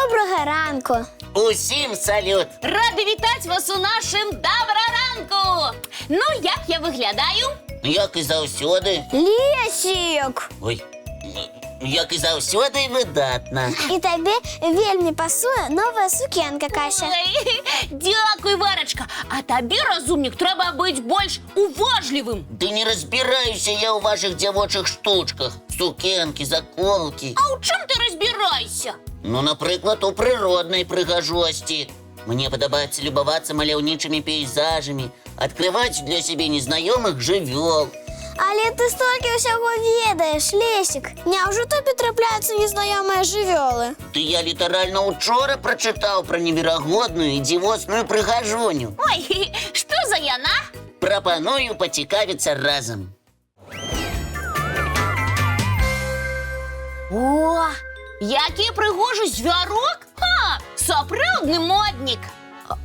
Доброго ранку. Усім салют! Ради вітати вас у нашим Доброранку! Ну, як я виглядаю? Як і завсюди. Лесик. Ой, як і завсюди видатна. І тобі вельми пасує нова сукенка, Кася. Ой, дякую, Варочка. А тобі, розумник, треба бути більш уважливим. Ти не розбираюся я у ваших дівочих штучках. Сукенки, заколки. А у чим ти розбираєшся? Ну, наприклад, у природній пригожості. Мені подобається любуватися мальовничими пейзажами, відкривати для себе незнайомих живьол. Але ти стільки всього ведаєш, Лесик. Невже тобі трапляються незнайомі живьоли? Ти я літерально учора прочитав про невірогодну і дівосну пригожуню. Ой, що за яна? Пропоную поцікавитися разом. О, який пригожий зв'ярок? Ха, справжній модник.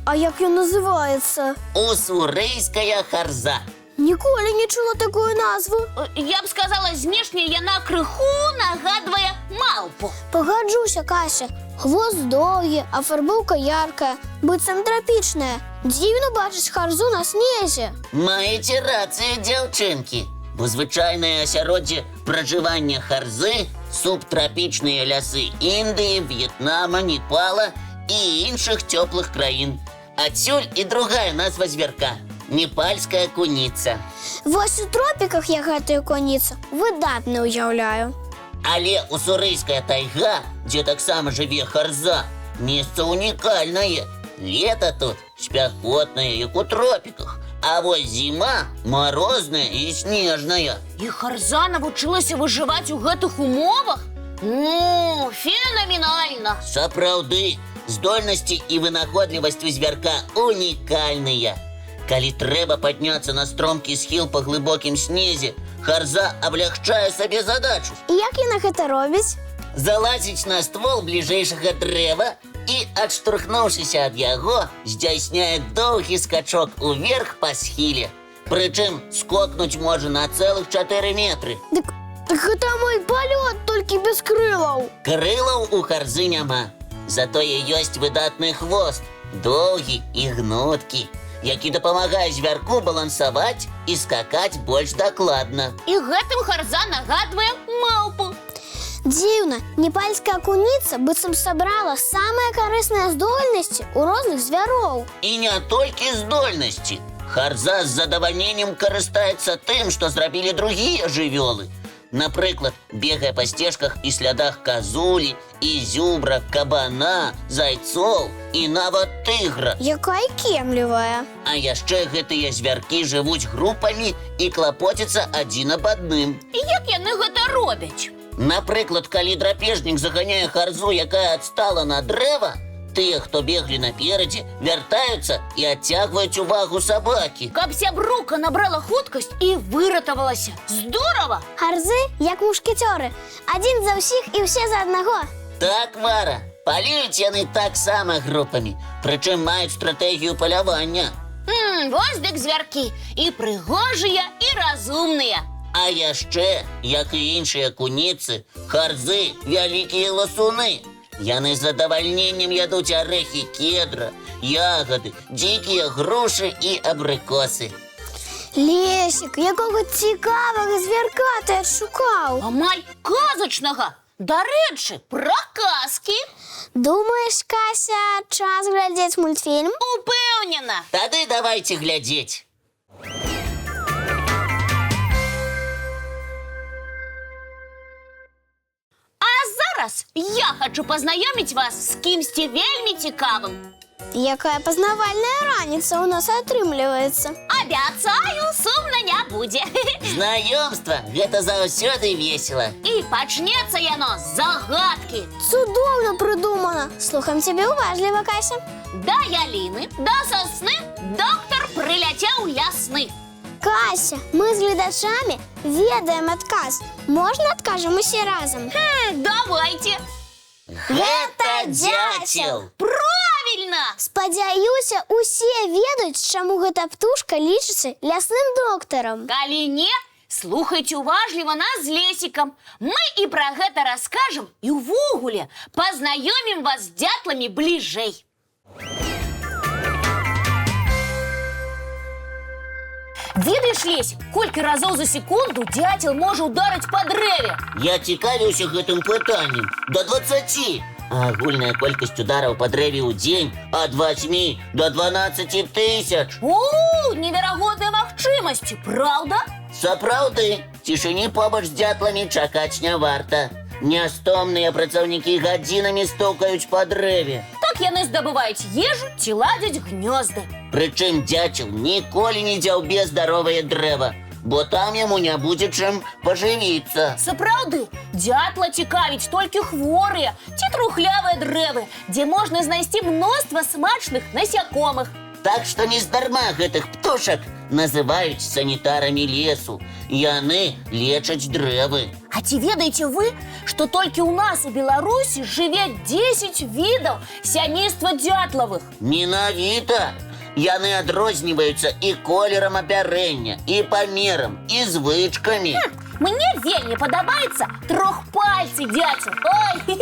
А як він називається? Уссурийська харза. Ніколи не чула такої назви. Я б сказала, знешне яна криху нагадує малпу. Погоджуся, Кася. Хвост довгий, а фарбовка ярка. Быцем тропічна. Дивно бачиш харзу на снезі. Маєте рацію, дівчинки. Бо звичайне осяроддя проживання харзи – субтропічні ляси Індії, В'єтнама, Непала і інших теплих країн. Отсюль і другая назва звірка – непальська куниця. Вось у тропіках я гэтую коніцу видатно уявляю. Але уссурийська тайга, де таксама живе харза, місце унікальне. Лето тут спекотне, як у тропіках, а ось зима морозна і снежная. І харза навчилася виживати у гэтых умовах? Ну, феноменально. Сапраўды, здольнасці і вынаходлівасць у звярка унікальныя. Калі трэба падняцца на стромкі схіл па глыбокім снезе, харза аблягчае сабе задачу. І як яна гэта робіць? Залазіць на ствол бліжэйшага дрэва і, адштурхнуўшыся ад яго, здзяйсняе доўгі скачок уверх па схіле. Прычым скокнуць можа на цэлых 4 метры. Дык гэта мой палёт, толькі без крылаў. Крылаў у харзы няма. Затое ёсць выдатны хвост, доўгі і гнуткі, які дапамагае звярку балансаваць і скакаць больш дакладна. І гэтым харза нагадуе малпу. Дзіўна, непальская куніца быццам сабрала самыя карысныя здольнасці ў розных звяроў. І не толькі здольнасці. Харза з задавальненнем карыстаецца тым, што зрабілі другія жывёлы. Напрыклад, бегае па сцежках і слядах казулі, і зюбра, кабана, зайцоў і нават тыгра. Якая кемлівая. А яшчэ гэтыя звяркі жывуць групамі і клапоцяцца адзін аб адным. І як яны гэта робяць? Напрыклад, калі драпежнік заганяе харзу, якая адстала на дрэва, тыя, хто беглі наперадзе, вяртаюцца і адцягваюць увагу сабакі. Каб сябрука набрала хуткасць і выратавалася. Здорава! Харзы, як мушкетёры. Адзін за ўсіх і ўсе за аднаго. Так, Вара, палююць яны таксама групамі, прычым маюць стратэгію палявання. Вось дык звяркі. І прыгожыя, і разумныя. А яшчэ, як і іншыя куніцы, харзы вялікія ласуны. Яны з задавальненнем ядуць арэхі кедра, ягады, дзікія грушы і абрыкосы. Лесик, якога цікавага звярка ты адшукаў? Амаль казачнага. Дарэчы, пра казкі. Думаеш, Кася, час глядзець мультфільм? Упэўнена. Тады давайте глядзець. Зараз я хочу пазнаёміць вас з кімсьці вельмі цікавым. Якая пазнавальная раніца ў нас атрымліваецца. Абяцаю, сумна не будзе. Знаёмства – гэта заўсёды весела. І пачнецца яно з загадкі. Цудоўна прыдумана. Слухам цябе уважліва, Кася. Да яліны, да сосны доктар прыляцеў лясны. Кася, мы з гледачамі ведаем адказ. Можна адкажам усе разам? Давайте. Гэта дзяцел. Правильно! Спадзяюся, усе ведаюць, чаму гэта птушка лічыцца лясным доктарам. Калі не, Слухайте уважліва нас з Лесікам. Мы і пра гэта раскажам і ўвогуле пазнаёмім вас з дятламі бліжэй. Ведаеш, Лесік, колькі разоў за секунду дятел можа ударыць па дрэве? Я цікавіўся гэтым пытаннем. До 20. А агульная колькасць удараў па дрэве ў дзень ад 8 до 12 тысяч. Неверагодныя магчымасці, праўда? Сапраўды, цішыні побач з дятламі чакаць не варта. Нястомныя працаўнікі гадзінамі стукаюць па дрэве. Так яны здабываюць ежу ці ладзяць гнёзды. Прычым дзяцел ніколі не дзяўбе здаровае дрэва, бо там яму не будзе чым пажывіцца. Сапраўды, дятла цікавіць толькі хворыя ці трухлявыя дрэвы, дзе можна знайсці мноства смачных насякомых. Так што нездарма гэтых птушак называюць санітарамі лесу. Яны лечаць дрэвы. А ці ведаеце вы, што толькі ў нас у Беларусі жыве 10 відаў сямейства дятлавых? Менавіта! Яны адрозніваюцца і колерам апярэння, і памерам, і звычкамі. Мне вельмі падабаецца трохпальцы дятел. Ой,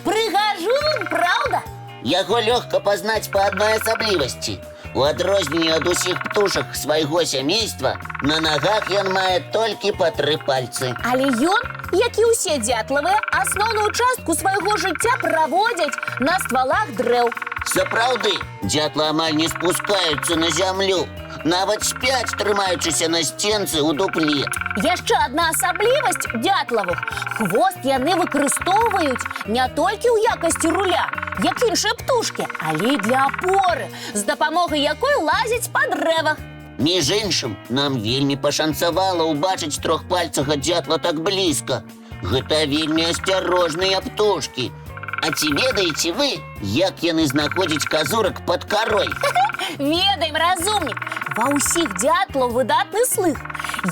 прыгажун, праўда? Яго лёгка пазнаць па адной асаблівасці. У адрозненні ад усіх птушак свайго сямейства, на нагах ён мае толькі па 3 пальцы. Але ён, як і ўсе дятлавыя, асноўную частку свайго жыцця праводзяць на ствалах дрэў. Сапраўды, дятлы амаль не спускаюцца на зямлю. Нават спяць, трымаючыся на сценцы ў дупле. Яшчэ адна асаблівасць дятлавых. Хвост яны выкарыстоўваюць не толькі ў якасці руля, як іншыя птушкі, але і для апоры, з дапамогай якой лазяць па дрэвах. Між іншым, нам вельмі пашанцавала ўбачыць трохпальцага дятла так блізка. Гэта вельмі асцярожныя птушкі. А ці ведаеце вы, як яны знаходзяць казурак пад карой? Ведаем, разумнік. Ва ўсіх дятлаў выдатны слых.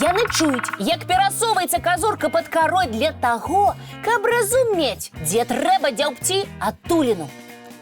Яны чуюць, як перасоўваецца казурка пад карой для таго, каб разумець, дзе трэба дзяўбці адтуліну.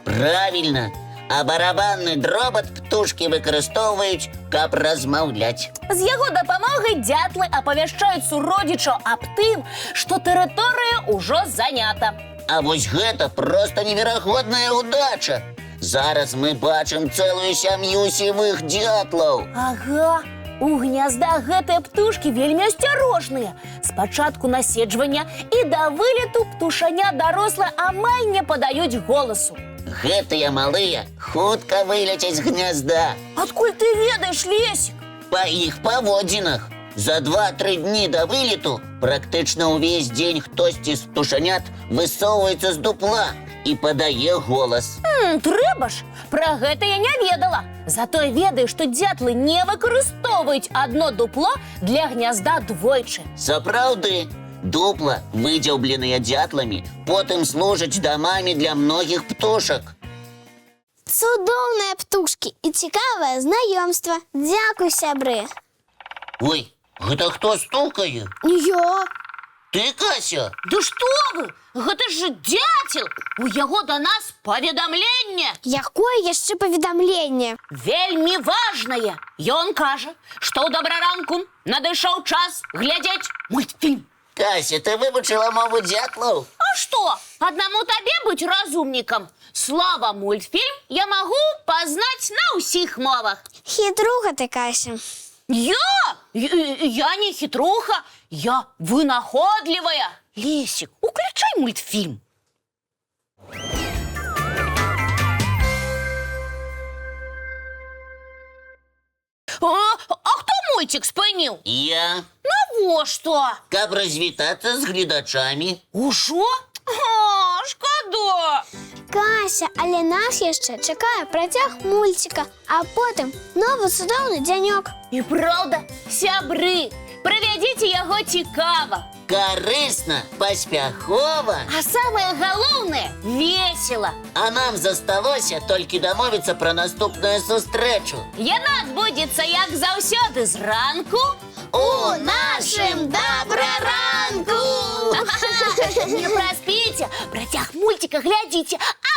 Правільна. А барабанны дробат птушкі выкарыстоўваюць, каб размаўляць. З яго дапамогай дятлы апавяшчаюць суродзічаў аб тым, што тэрыторыя ўжо занята. А вось гэта проста неверагодная ўдача. Зараз мы бачым цэлую сям'ю сівых дятлаў. Ага, у гнязда гэтыя птушкі вельмі асцярожныя. Спачатку наседжвання і да вылету птушаня дарослыя амаль не падаюць голасу. Гэтыя малыя хутка выляцяць з гнязда. Адкуль ты ведаеш, Лесік? Па іх паводзінах. За 2-3 дні да вылету практычна ўвесь дзень хтосьці з птушанят высоўваецца з дупла і падае голас. Трэба ж, пра гэта я не ведала. Затое ведаю, што дятлы не выкарыстоўваюць адно дупло для гнязда двойчы. Сапраўды, дупла, выдзяўбленыя дятламі, потым служаць дамамі для многіх птушак. Цудоўныя птушкі і цікавае знаёмства. Дзякуй, сябры. Ой, гэта хто стукае? Я. Ты, Кася? Да што вы? Гэта ж дятел! У яго да нас паведамленне. Якое яшчэ паведамленне? Вельмі важнае. Ён кажа, што ў добраранку надышоў час глядзець мультфільм. Кася, ты вывучыла мову дятлаў? А што? Аднаму табе быць разумнікам. Слава мультфільм я магу пазнаць на ўсіх мовах. Хітруха ты, Кася. Я не хитруха, я вынаходливая. Лесик, уключай мультфильм. А хто мультик спыніў? Я. Навошта? Каб развітацца з гледачамі. Ужо? Шкода. Кася, але нас яшчэ чакае працяг мульціка, а потым новы цудоўны дзянёк. І праўда, сябры, правядзіце яго цікава. Карысна, паспяхова. А самае галоўнае – весела. А нам засталося толькі дамовіцца пра наступную сустрэчу. Яна адбудзецца, як заўсёды, зранку У нашым добраранку! Не праспіце, працяг мультика глядзіце, а